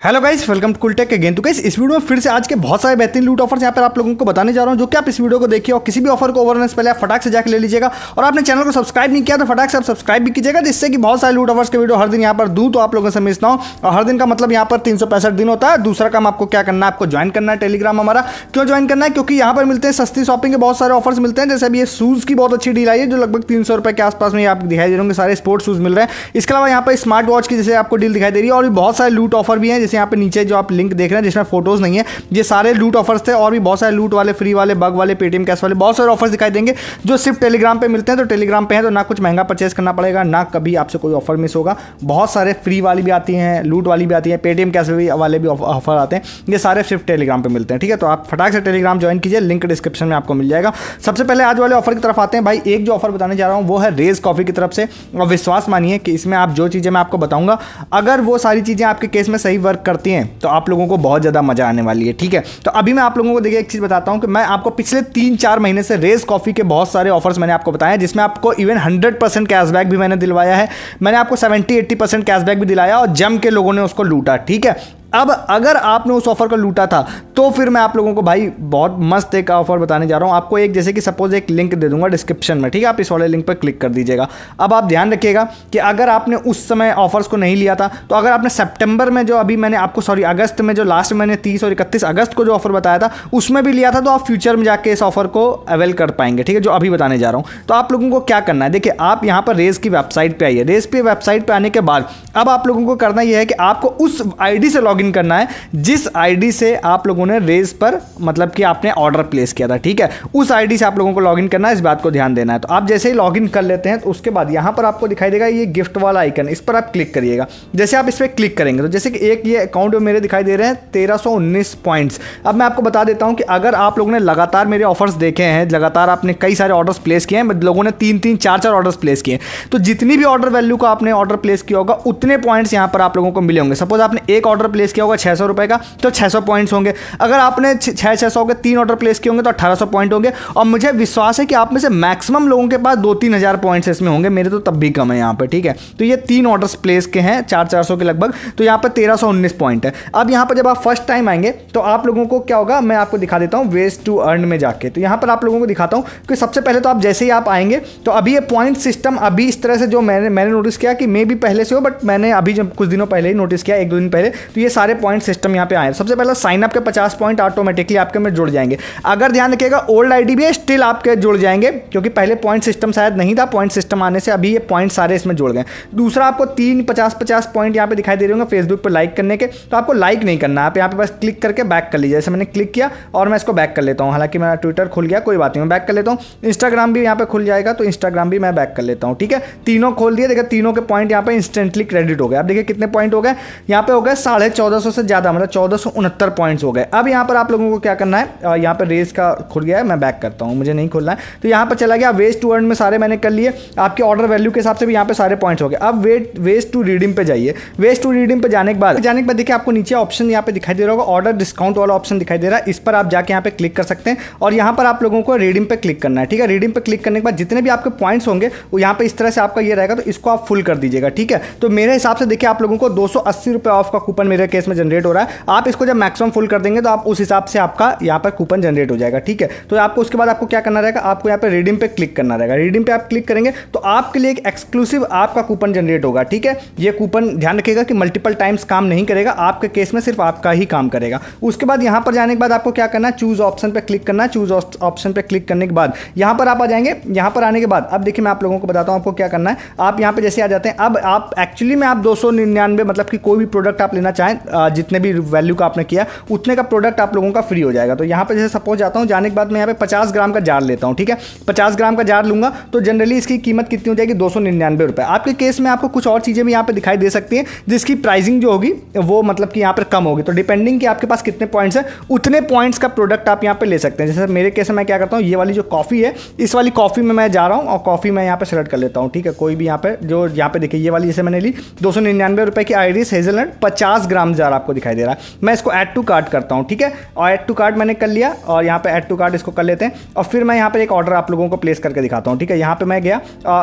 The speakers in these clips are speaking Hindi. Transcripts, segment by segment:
Hello guys, welcome to cool tech again. तो गाइस इस वीडियो में फिर से आज के बहुत सारे बेहतरीन लूट ऑफर्स यहाँ पर आप लोगों को बताने जा रहा हूँ, जो कि आप इस वीडियो को देखिए और किसी भी ऑफर को ओवरनेस पहले आप फटाक से जाकर ले लीजिएगा। और आपने चैनल को सब्सक्राइब नहीं किया तो फटाक से आप सब्सक्राइब भी कीजिएगा, जिससे कि बहुत सारे लूट ऑफर्स के वीडियो हर दिन यहाँ पर दूँ तो आप लोगों से मिस ना हो। और हर दिन का मतलब यहाँ पर 365 दिन होता है। दूसरा काम आपको क्या करना है, आपको ज्वाइन करना है टेलीग्राम हमारा। क्यों ज्वाइन करना है? क्योंकि यहाँ पर मिलते हैं सस्ती शॉपिंग के बहुत सारे ऑफर्स मिलते हैं। जैसे अभी ये शूज़ की बहुत अच्छी डील आई है, जो लगभग 300 रुपये के आसपास में आप दिखाई दे रहे होंगे, सारे स्पोर्ट्स शूज़ मिल रहे हैं। इसके अलावा यहाँ पर स्मार्ट वॉच की जैसे आपको डील दिखाई दे रही है, और भी बहुत सारे लूट ऑफर भी हैं। जैसे यहाँ पे नीचे जो आप लिंक देख रहे हैं जिसमें फोटोज नहीं है, ये सारे लूट ऑफर्स थे। और भी बहुत सारे लूट वाले, फ्री वाले, बग वाले, पेटीएम कैश वाले बहुत सारे ऑफर्स दिखाई देंगे, जो सिर्फ टेलीग्राम पे मिलते हैं। तो टेलीग्राम पे है तो ना कुछ महंगा परचेस करना पड़ेगा, ना कभी आपसे कोई ऑफर मिस होगा। बहुत सारे फ्री वाली भी आती हैं, लूट वाली भी आती है, पेटीएम कैश वाले भी ऑफर आते हैं। ये सारे सिर्फ टेलीग्राम पे मिलते हैं, ठीक है। तो आप फटाक से टेलीग्राम ज्वाइन कीजिए, लिंक डिस्क्रिप्शन में आपको मिल जाएगा। सबसे पहले आज वाले ऑफर की तरफ आते हैं भाई। एक जो ऑफर बताने जा रहा हूँ वो है रेज कॉफी की तरफ से। और विश्वास मानिए कि इसमें आप जो चीज़ें मैं आपको बताऊंगा, अगर वो सारी चीज़ें आपके केस में सही वर्क करती हैं तो आप लोगों को बहुत ज़्यादा मजा आने वाली है, ठीक है। तो अभी मैं आप लोगों को देखिए एक चीज़ बताता हूं कि मैं आपको पिछले 3-4 महीने से रेज कॉफ़ी के बहुत सारे ऑफर्स मैंने आपको बताया, जिसमें आपको इवन 100% कैशबैक भी मैंने दिलवाया है। मैंने आपको 70-80% कैशबैक भी दिलाया और जम के लोगों ने उसको लूटा, ठीक है। अब अगर आपने उस ऑफर को लूटा था तो फिर मैं आप लोगों को भाई बहुत मस्त एक ऑफर बताने जा रहा हूं आपको। एक जैसे कि सपोज एक लिंक दे दूंगा डिस्क्रिप्शन में, ठीक है। आप इस वाले लिंक पर क्लिक कर दीजिएगा। अब आप ध्यान रखिएगा कि अगर आपने उस समय ऑफर्स को नहीं लिया था, तो अगर आपने सितंबर में जो अभी मैंने आपको अगस्त में जो लास्ट मैंने 30 और 31 अगस्त को जो ऑफर बताया था उसमें भी लिया था, तो आप फ्यूचर में जाके इस ऑफर को अवेल कर पाएंगे, ठीक है, जो अभी बताने जा रहा हूँ। तो आप लोगों को क्या करना है, देखिए आप यहाँ पर रेज की वेबसाइट पर आइए। रेज पे वेबसाइट पर आने के बाद अब आप लोगों को करना यह है कि आपको उस आईडी से लॉगिन करना है जिस आईडी से आप लोगों ने रेज पर मतलब कि आपने ऑर्डर प्लेस किया था, ठीक है। उस आईडी से आप लोगों को लॉगिन करना है, इस बात को ध्यान देना है। तो आप जैसे ही लॉगिन कर लेते हैं तो उसके बाद यहां पर आपको दिखाई देगा ये गिफ्ट वाला आइकन, इस पर आप क्लिक करिएगा। जैसे आप इस पर क्लिक करेंगे तो जैसे कि एक ये अकाउंट में मेरे दिखाई दे रहे हैं 1319 पॉइंट्स। अब मैं आपको बता देता हूं कि अगर आप लोगों ने लगातार मेरे ऑफर्स देखे हैं, लगातार आपने कई सारे ऑर्डर्स प्लेस किए हैं, लोगों ने 3-3, 4-4 ऑर्डर्स प्लेस किए, तो जितनी भी ऑर्डर वैल्यू का आपने ऑर्डर प्लेस किया होगा उतने पॉइंट्स यहां पर आप लोगों को मिले होंगे। सपोज आपने एक ऑर्डर प्लेस किया होगा 600 रुपए का, तो 600 पॉइंट्स होंगे। अगर आपने 600 के 3 ऑर्डर प्लेस किए होंगे तो 1800 पॉइंट होंगे। और मुझे विश्वास है कि आप में से मैक्सिमम लोगों के पास 2-3 हज़ार पॉइंट्स इसमें होंगे, मेरे तो तब भी कम है यहाँ पे, ठीक है। तो ये 3 ऑर्डर्स प्लेस के हैं 400 के लगभग, तो यहाँ पर 1319 पॉइंट है। अब यहाँ पर जब आप फर्स्ट टाइम आएंगे तो आप लोगों को क्या होगा, मैं आपको दिखा देता हूँ वेस्ट टू अर्न में जाके। तो यहाँ पर आप लोगों को दिखाता हूँ कि सबसे पहले तो आप जैसे ही आप आएंगे तो अभी ये पॉइंट सिस्टम अभी इस तरह से जो मैंने नोटिस किया कि मे भी पहले से हो, बट मैंने अभी जब कुछ दिनों पहले ही नोटिस किया, 1-2 दिन पहले, तो ये सारे पॉइंट सिस्टम यहाँ पे आए। सबसे पहले साइन अप के 50 पॉइंट ऑटोमेटिकली आपके में जुड़ जाएंगे। अगर ध्यान रखिएगा ओल्ड आईडी भी है स्टिल आपके जुड़ जाएंगे, क्योंकि पहले पॉइंट सिस्टम शायद नहीं था, पॉइंट सिस्टम आने से अभी ये पॉइंट सारे इसमें जुड़ गए। दूसरा आपको 3 50-50 पॉइंट यहाँ पे दिखाई दे रहे होंगे फेसबुक पर लाइक करने के, तो आपको लाइक नहीं करना है, आप यहाँ पे बस क्लिक करके बैक कर लीजिए। जैसे मैंने क्लिक किया और मैं इसको बैक कर लेता हूँ, हालांकि मेरा ट्विटर खुल गया, कोई बात नहीं, मैं बैक कर लेता हूँ। इंस्टाग्राम भी यहाँ पे खुल जाएगा तो इंस्टाग्राम भी मैं बैक कर लेता हूँ, ठीक है। तीनों खोल दिए, देखिए तीनों के पॉइंट यहाँ पे इंस्टेंटली क्रेडिट हो गए। अब देखिए कितने पॉइंट हो गए, यहाँ पे हो गए 1450 से ज़्यादा, मतलब 1469 पॉइंट्स हो गए। अब यहाँ पर आप लोगों को क्या करना है, यहाँ पर रेस का खुल गया है, मैं बैक करता हूँ, मुझे नहीं खोलना है। तो यहाँ पर चला गया वेस्ट टू अर्न में, सारे मैंने कर लिए। आपके ऑर्डर वैल्यू के हिसाब से भी यहाँ पे सारे पॉइंट्स हो गए। अब वेस्ट टू रिडीम पे जाइए। वेस्ट टू रिडीम पे जाने के बाद देखिए आपको नीचे ऑप्शन यहाँ पे दिखाई दे रहा होगा, ऑर्डर डिस्काउंट वाला ऑप्शन दिखाई दे रहा है। इस पर आप जाके यहाँ पे क्लिक कर सकते हैं और यहाँ पर आप लोगों को रिडीम पे क्लिक करना है, ठीक है। रिडीम पे क्लिक करने के बाद जितने भी आपके पॉइंट्स होंगे वो यहाँ पे इस तरह से आपका ये रहेगा, तो इसको आप फुल कर दीजिएगा, ठीक है। तो मेरे हिसाब से देखिए आप लोगों को 280 रुपये ऑफ का कूपन मेरे केस में जनरेट हो रहा है। आप इसको जब मैक्सिमम फुल कर देंगे तो आप उस हिसाब से आपका यहाँ पर कूपन जनरेट हो जाएगा, ठीक है। तो आपको उसके बाद आपको क्या करना रहेगा, आपको यहाँ पे रिडीम पे क्लिक करना रहेगा। रिडीम पे आप क्लिक करेंगे तो आपके लिए एक एक्सक्लूसिव आपका कूपन जनरेट होगा, ठीक है। ये कूपन ध्यान रखिएगा कि मल्टीपल टाइम्स काम नहीं करेगा, आपके केस में सिर्फ आपका ही काम करेगा। उसके बाद यहाँ पर जाने के बाद आपको क्या करना है, चूज ऑप्शन पे क्लिक करना है। चूज ऑप्शन पे क्लिक करने के बाद यहाँ पर आप आ जाएंगे। यहाँ पर आने के बाद अब देखिए मैं आप लोगों को बताता हूँ आपको क्या करना है। आप यहाँ पे जैसे आ जाते हैं, अब आप एक्चुअली में आप 299 मतलब कि कोई भी प्रोडक्ट आप लेना चाहें, जितने भी वैल्यू का आपने किया उतने का प्रोडक्ट आप लोगों का फ्री हो जाएगा। तो यहाँ पे जैसे सपोज जाता हूँ, जाने के बाद मैं यहाँ पे 50 ग्राम का जार लेता हूँ, ठीक है। 50 ग्राम का जार लूंगा तो जनरली इसकी कीमत कितनी हो जाएगी, 299 रुपये। आपके केस में आपको कुछ और चीज़ें भी यहाँ पे दिखाई दे सकती हैं जिसकी प्राइसिंग जो होगी वो मतलब कि यहाँ पर कम होगी। तो डिपेंडिंग कि आपके पास कितने पॉइंट्स हैं उतने पॉइंट्स का प्रोडक्ट आप यहाँ पे ले सकते हैं। जैसे मेरे केस में मैं क्या करता हूँ, ये वाली जो कॉफ़ी है, इस वाली कॉफ़ी में मैं जा रहा हूँ और कॉफ़ी मैं यहाँ पे सेलेक्ट कर लेता हूँ, ठीक है। कोई भी यहाँ पे जो यहाँ पे देखिए ये वाली जैसे मैंने ली 299 रुपये की आइरिस हेजलनट 50 ग्राम जार आपको दिखाई दे रहा है। मैं इसको ऐड टू कार्ट करता हूँ, ठीक है, और ऐड टू कार्ट मैंने कर लिया और यहाँ पे ऐड टू कार्ट इसको कर लेते हैं और फिर मैं यहाँ पर एक ऑर्डर आप लोगों को प्लेस करके दिखाता हूँ, ठीक है। यहाँ पे मैं गया,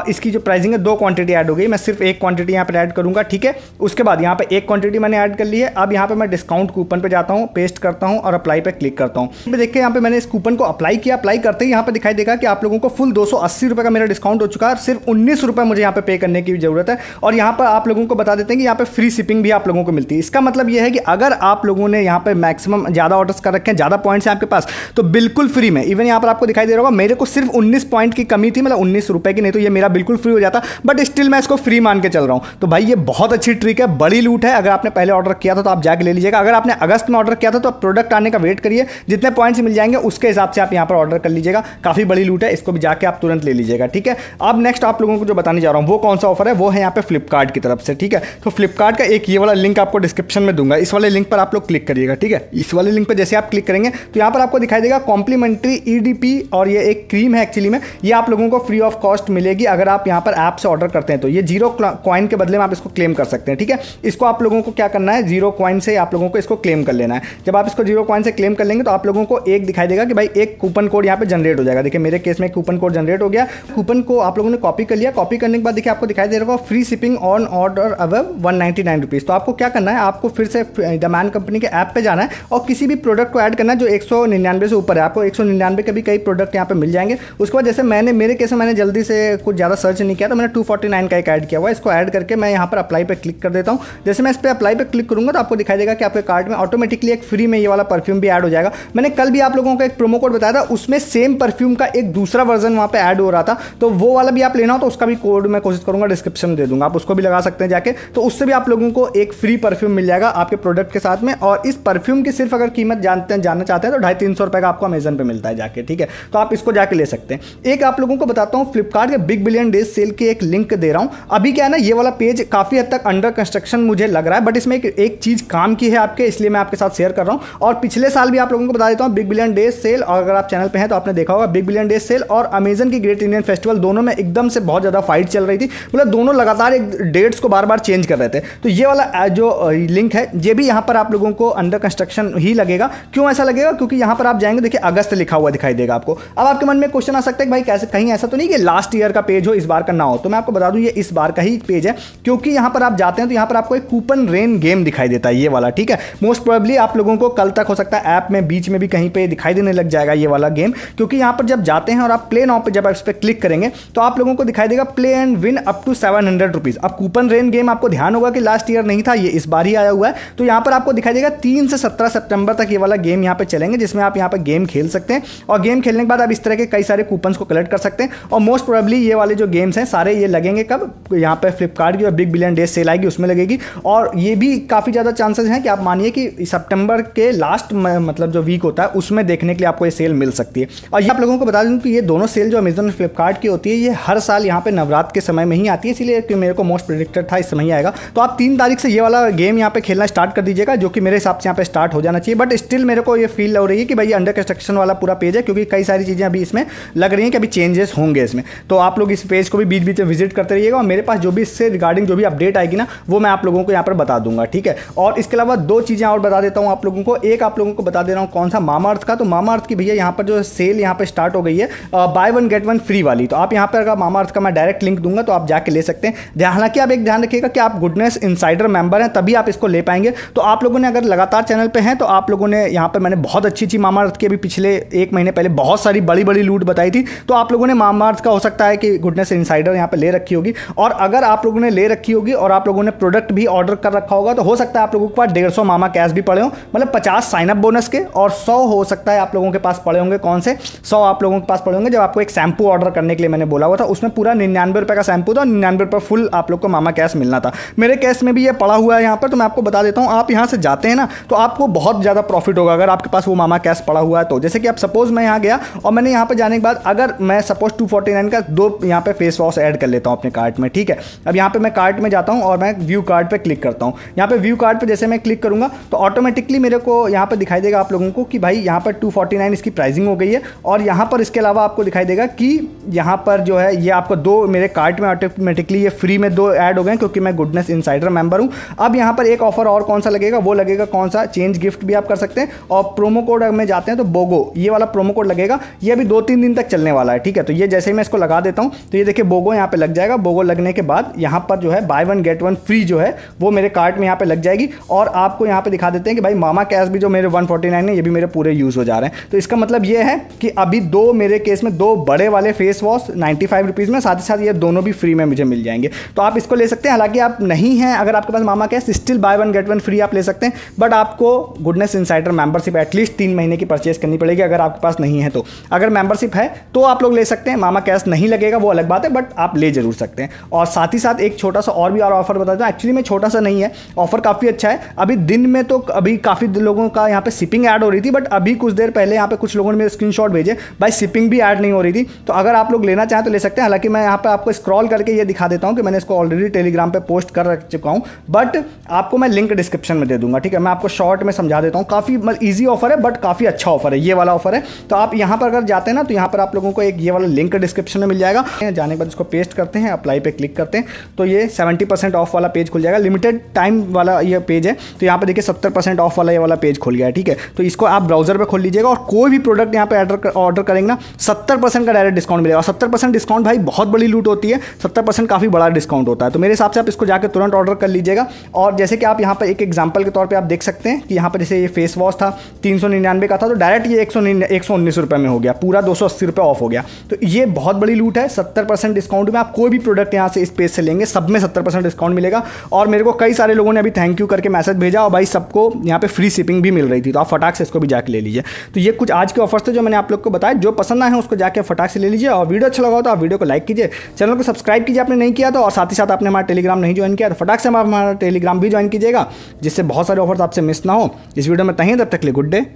इसकी जो प्राइसिंग है 2 क्वांटिटी ऐड हो गई, मैं सिर्फ 1 क्वांटिटी यहाँ पर ऐड करूँगा, ठीक है। उसके बाद यहाँ पे 1 क्वांटिटी मैंने ऐड कर ली है। अब यहाँ पे मैं डिस्काउंट कूपन पे जाता हूँ, पेस्ट करता हूँ और अप्लाई पे क्लिक करता हूँ। देखिए यहाँ पे मैंने इस कूपन को अप्लाई किया, अप्लाई करते ही यहाँ पे दिखाई देगा कि आप लोगों को फुल 280 रुपये का मेरा डिस्काउंट हो चुका है। सिर्फ 19 रुपये मुझे यहाँ पे पे करने की जरूरत है। और यहाँ पर आप लोगों को बता देते हैं कि यहाँ पे फ्री शिपिंग भी आप लोगों को मिलती है। इसका मतलब ये है कि अगर आप लोगों ने यहाँ पे मैक्सिमम ज़्यादा ऑर्डर्स कर रखे हैं, ज़्यादा पॉइंट्स हैं आपके पास, तो बिल्कुल फ्री में, इवन यहाँ पर आपको दिखाई दे रहा होगा मेरे को सिर्फ 19 पॉइंट की कमी थी, मतलब 19 रुपये की, नहीं तो ये मेरा बिल्कुल फ्री हो जाता, बट स्टिल मैं इसको फ्री मान के चल रहा हूँ। तो भाई ये बहुत अच्छी ट्रिक है, बड़ी लूट है। अगर आपने पहले ऑर्डर किया था तो आप जाके ले लीजिएगा। अगर आपने अगस्त में ऑर्डर किया था तो आप प्रोडक्ट आने का वेट करिए, जितने पॉइंट्स मिल जाएंगे उसके हिसाब से आप यहाँ पर ऑर्डर कर लीजिएगा। काफ़ी बड़ी लूट है, इसको भी जाके आप तुरंत ले लीजिएगा, ठीक है। अब नेक्स्ट आप लोगों को जो बताने जा रहा हूँ वो कौन सा ऑफर है, वो है यहाँ पे फ्लिपकार्ट की तरफ से, ठीक है। तो फ्लिपकार्ट का एक ये वाला लिंक आपको डिस्क्रिप्शन में दूंगा, इस वाले लिंक पर आप लोग क्लिक करिएगा, ठीक है। इस वाले लिंक पर जैसे आप क्लिक करेंगे तो यहाँ पर आपको दिखाई देगा कॉम्प्लीमेंट्री EDP, और ये एक क्रीम है एक्चुअली में, ये आप लोगों को फ्री ऑफ कॉस्ट मिलेगी अगर आप यहाँ पर ऐप से ऑर्डर करते हैं। तो ये 0 कॉइन के बदले में आप इसको क्लेम कर सकते हैं, ठीक है। इसको आप लोगों को क्या करना है, 0 कॉइन से आप लोगों को इसको क्लेम कर लेना है। जब आप इसको 0 कॉइन से क्लेम कर लेंगे तो आप लोगों को एक दिखाई देगा कि भाई एक कूपन कोड यहाँ पे जनरेट हो जाएगा। देखिए मेरे केस में कूपन कोड जनरेट हो गया। कूपन को आप लोगों ने कॉपी कर लिया, कॉपी करने के बाद देखिए आपको दिखाई दे रहा होगा free shipping on order above 199 rupees. तो आपको क्या करना है, आपको फिर से द मैन कंपनी के ऐप पे जाना है और किसी भी प्रोडक्ट को ऐड करना है जो 199 से ऊपर है। आपको 199 के भी कई प्रोडक्ट यहाँ पे मिल जाएंगे। उसके बाद जैसे मेरे केस में मैंने जल्दी से कुछ ज़्यादा सर्च नहीं किया तो मैंने 249 का एक ऐड किया हुआ है। इसको ऐड करके मैं यहाँ पर अप्लाई पे क्लिक कर देता हूँ। जैसे मैं इस पर अप्लाई पे क्लिक करूँगा तो आपको दिखाई देगा कि आपके कार्ट में ऑटोमेटिकली एक फ्री में ये वाला परफ्यूम भी ऐड हो जाएगा। मैंने कल भी आप लोगों को एक प्रोमो कोड बताया था, उसमें सेम परफ्यूम का एक दूसरा वर्जन वहाँ पे ऐड हो रहा था, तो वो वाला भी आप लेना हो तो उसका भी कोड मैं कोशिश करूँगा डिस्क्रिप्शन में दे दूँगा, आप उसको भी लगा सकते हैं जाके। तो उससे भी आप लोगों को एक फ्री परफ्यूम मिल जाएगा आपके प्रोडक्ट के साथ में। और इस परफ्यूम की सिर्फ अगर कीमत जानना चाहते हैं तो 250-300 रुपये का आपको अमेजन पे मिलता है जाके, ठीक है। तो आप इसको जाके ले सकते हैं। एक आप लोगों को बताता हूँ फ्लिपकार्ट के बिग बिलियन डेज सेल की एक लिंक दे रहा हूँ। अभी क्या है ना, ये वाला पेज काफ़ी हद तक अंडर कंस्ट्रक्शन मुझे लग रहा है, बट इसमें एक चीज़ काम की है आपके, इसलिए मैं आपके साथ शेयर कर रहा हूँ। और पिछले साल भी आप लोगों को बता देता हूँ बिग बिलियन डेज सेल, और अगर आप चैनल पे हैं तो आपने देखा होगा बिग बिलियन डेज सेल और अमेजन की ग्रेट इंडियन फेस्टिवल दोनों में एकदम से बहुत ज़्यादा फाइट चल रही थी। मतलब दोनों लगातार एक डेट्स को बार बार चेंज कर रहे थे। तो ये वाला जो लिंक है ये भी यहाँ पर आप लोगों को अंडर कंस्ट्रक्शन ही लगेगा। क्यों ऐसा लगेगा, क्योंकि यहाँ पर आप जाएंगे, देखिए अगस्त लिखा हुआ दिखाई देगा आपको। अब आपके मन में क्वेश्चन आ सकता है कि भाई कैसे, कहीं ऐसा तो नहीं कि लास्ट ईयर का पेज हो, इस बार का ना हो। तो मैं आपको बता दूं ये इस बार का ही पेज है, क्योंकि यहाँ पर आप जाते हैं तो यहाँ पर आपको एक कूपन रेन गेम दिखाई देता है ये वाला, ठीक है। मोस्ट प्रोबेबली आप लोगों को कल तक हो सकता है ऐप में बीच में भी कहीं पे दिखाई देने लग जाएगा ये वाला गेम, क्योंकि यहाँ पर जब जाते हैं और आप प्ले नाउ पे जब आप इस पर क्लिक करेंगे तो आप लोगों को दिखाई देगा play and win up to 700 rupees. अब कूपन रेन गेम आपको ध्यान होगा कि लास्ट ईयर नहीं था, ये इस बार ही आया हुआ है। तो यहाँ पर आपको दिखाई देगा 3 से 17 सितंबर तक ये वाला गेम यहाँ पे चलेंगे, जिसमें आप यहाँ पर गेम खेल सकते हैं। और गेम खेलने के बाद आप इस तरह के कई सारे कूपन्स को कलेक्ट कर सकते हैं। और मोस्ट प्रोबेबली ये वाले जो गेम्स हैं सारे ये लगेंगे कब, यहाँ पे फ्लिपकार्ट की और बिग बिलियन डेज सेल आएगी उसमें लगेगी। और ये भी काफ़ी ज़्यादा चांसेस हैं कि आप मानिए कि सितंबर के लास्ट मतलब जो वीक होता है उसमें देखने के लिए आपको ये सेल मिल सकती है। और ये आप लोगों को बता दूं कि ये दोनों सेल जो अमेजन और फ्लिपकार्ट की होती है ये हर साल यहाँ पे नवरात्र के समय में ही आती है, इसीलिए कि मेरे को मोस्ट प्रेडिक्टेड था इस समय ही आएगा। तो आप 3 तारीख से ये वाला गेम यहाँ पे खेलना स्टार्ट कर दीजिएगा, जो कि मेरे हिसाब से यहाँ पे स्टार्ट हो जाना चाहिए। बट स्टिल मेरे को ये फील हो रही है कि भाई ये अंडर कंस्ट्रक्शन वाला पूरा पेज है, क्योंकि कई सारी चीज़ें अभी इसमें लग रही हैं कि अभी चेंजेस होंगे इसमें। तो आप लोग इस पेज को भी बीच बीच में विजिट करते रहिएगा, और मेरे पास जो भी इससे रिगार्डिंग जो भी अपडेट आएगी ना वो मैं आप लोगों को यहाँ पर बता दूंगा, ठीक है। और इसके अलावा 2 चीज़ें और बता देता हूँ आप लोगों को। एक आप लोगों को बता दे रहा हूँ कौन सा, मामाअर्थ का। तो मामाअर्थ की भैया यहाँ पर जो सेल यहाँ पर स्टार्ट हो गई है बाय 1 गेट 1 फ्री वाली। तो आप यहाँ पर अगर मामाअर्थ का मैं डायरेक्ट लिंक दूंगा तो आप जाके ले सकते हैं। हालांकि आप एक ध्यान रखिएगा कि आप गुडनेस इनसाइडर मेंबर हैं तभी आप इसको ले पाएंगे। तो आप लोगों ने अगर लगातार चैनल पे हैं तो आप लोगों ने यहाँ पर मैंने बहुत अच्छी मामाअर्थ की अभी पिछले 1 महीने पहले बहुत सारी बड़ी बड़ी लूट बताई थी। तो आप लोगों ने मामाअर्थ का हो सकता है कि गुडनेस इनसाइडर यहाँ पे ले रखी होगी। और अगर आप लोगों ने ले रखी होगी और आप लोगों ने प्रोडक्ट भी ऑर्डर कर रखा होगा तो हो सकता है आप लोगों के पास 150 मामा कैश भी पड़े हो, मतलब 50 साइनअप बोनस के, और 100 हो सकता है आप लोगों के पास पड़े होंगे। कौन से 100 आप लोगों के पास पड़े होंगे जब आपको एक शैम्पू ऑर्डर करने के लिए मैंने बोला हुआ था, उसमें पूरा 99 रुपये का शैम्पू था, 99 रुपये फुल आप लोग को मामा कैश मिलना था। मेरे कैश में भी ये पड़ा हुआ है यहाँ पर। तो मैं आपको बता देता हूँ, आप यहाँ से जाते हैं ना तो आपको बहुत ज़्यादा प्रॉफिट होगा अगर आपके पास वो मामा कैश पड़ा हुआ है। तो जैसे कि आप सपोज मैं यहाँ गया और मैंने यहाँ पर जाने के बाद अगर मैं सपोज 249 का 2 यहाँ पे फेस वॉश ऐड कर लेता हूँ अपने कार्ट में, ठीक है। अब यहाँ पे मैं कार्ट में जाता हूँ और मैं व्यू कार्ट पे क्लिक करता हूँ। यहाँ पे व्यू कार्ट पे जैसे मैं क्लिक करूँगा तो ऑटोमेटिकली मेरे को यहाँ पे दिखाई देगा आप लोगों को कि भाई यहाँ पर 249 इसकी प्राइसिंग हो गई है। और यहाँ पर इसके अलावा आपको दिखाई देगा कि यहाँ पर जो है ये आपको 2 मेरे कार्ट में ऑटोमेटिकली ये फ्री में 2 ऐड हो गए, क्योंकि मैं गुडनेस इनसाइडर मेंबर हूँ। अब यहाँ पर एक ऑफर ऑफर और कौन सा लगेगा, वो लगेगा कौन सा, चेंज गिफ्ट भी आप कर सकते हैं। और प्रोमो कोड में जाते हैं तो बोगो, ये वाला प्रोमो कोड लगेगा, ये अभी 2-3 दिन तक चलने वाला है, ठीक है। तो ये जैसे ही मैं इसको लगा देता हूँ तो ये देखिए बोगो यहाँ पे लग जाएगा। बोगो लगने के बाद यहाँ पर जो है बाय 1 गेट 1 फ्री जो है वो मेरे कार्ट में यहाँ पे लग जाएगी। और आपको यहाँ पे दिखा देते हैं कि भाई मामा कैश भी जो मेरे 149 है ये भी मेरे पूरे यूज़ हो जा रहे हैं। तो इसका मतलब ये है कि अभी दो मेरे केस में 2 बड़े वाले फेस वॉश 95 रुपीज़ में, साथ ही साथ ये दोनों भी फ्री में मुझे मिल जाएंगे। तो आप इसको ले सकते हैं। हालांकि आप नहीं हैं, अगर आपके पास मामा cash, still buy 1 get 1 free आप ले सकते हैं, बट आपको गुडनेस इनसाइडर मेंबरशिप एटलीस्ट 3 महीने की परचेज करनी पड़ेगी अगर आपके पास नहीं है तो। अगर मेंबरशिप है तो आप लोग ले सकते हैं, मामा कैश नहीं लगेगा वो अलग बात है, बट आप ले जरूर सकते हैं। और साथ ही साथ एक छोटा सा और भी ऑफर बता दूं, एक्चुअली में छोटा सा नहीं है, ऑफर काफ़ी अच्छा है। अभी दिन में तो अभी काफ़ी लोगों का यहाँ पे शिपिंग ऐड हो रही थी, बट अभी कुछ देर पहले यहाँ पे कुछ लोगों ने मेरे स्क्रीनशॉट भेजे, भाई शिपिंग भी ऐड नहीं हो रही थी। तो अगर आप लोग लेना चाहें तो ले सकते हैं। हालांकि मैं यहाँ पे आपको स्क्रॉल करके ये दिखा देता हूँ कि मैंने इसको ऑलरेडी टेलीग्राम पे पोस्ट कर रख चुका हूँ, बट आपको मैं लिंक डिस्क्रिप्शन में दे दूंगा, ठीक है। मैं आपको शॉर्ट में समझा देता हूँ, काफ़ी ईजी ऑफर है बट काफ़ी अच्छा ऑफर है, ये वाला ऑफर है। तो आप यहाँ पर अगर जाते हैं ना तो यहाँ पर आप लोगों को एक ये वाला लिंक डिस्क्रिप्शन में मिल जाएगा। जाने के बाद इसको पेस्ट करते हैं, अप्लाई पे क्लिक करते हैं तो ये 70% ऑफ वाला पेज खुल जाएगा। लिमिटेड टाइम वाला ये पेज है, तो यहाँ पे देखिए 70% ऑफ वाला ये वाला पेज खुल गया है, ठीक है। तो इसको आप ब्राउजर पे खोल लीजिएगा और कोई भी प्रोडक्ट यहाँ पे ऑर्डर करेंगे ना 70% का डायरेक्ट डिस्काउंट मिलेगा। 70% डिस्काउंट भाई बहुत बड़ी लूट होती है, 70% काफ़ी बड़ा डिस्काउंट होता है। तो मेरे हिसाब से आप इसको जाकर तुरंत ऑर्डर कर लीजिएगा। और जैसे कि आप यहाँ पर एक एग्जाम्पल के तौर पर आप देख सकते हैं कि यहाँ पर जैसे ये फेस वॉश था 399 का था, तो डायरेक्ट ये 119 रुपये में हो गया, पूरा 280 रुपये ऑफ हो गया। तो ये बहुत बड़ी लूट है। 70% डिस्काउंट में आप कोई भी प्रोडक्ट यहाँ से इस पेज से लेंगे सब में 70% डिस्काउंट मिलेगा। और मेरे को कई सारे लोगों ने अभी थैंक यू करके मैसेज भेजा और भाई सबको यहाँ पे फ्री शिपिंग भी मिल रही थी, तो आप फटाक से इसको भी जाके ले लीजिए। तो ये कुछ आज के ऑफर्स थे जो मैंने आप लोग को बताया, जो पसंद आए हैं उसको जाके फटाक से ले लीजिए। और वीडियो अच्छा लगा हो तो आप वीडियो को लाइक कीजिए, चैनल को सब्सक्राइब कीजिए आपने नहीं किया तो, और साथ ही साथ आपने हमारा टेलीग्राम नहीं ज्वाइन किया तो फटाक से हमारा टेलीग्राम भी ज्वाइन कीजिएगा, जिससे बहुत सारे ऑफर्स आपसे मिस ना हो। इस वीडियो में तब तक के लिए गुड डे,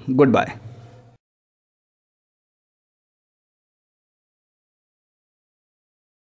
गुड बाय।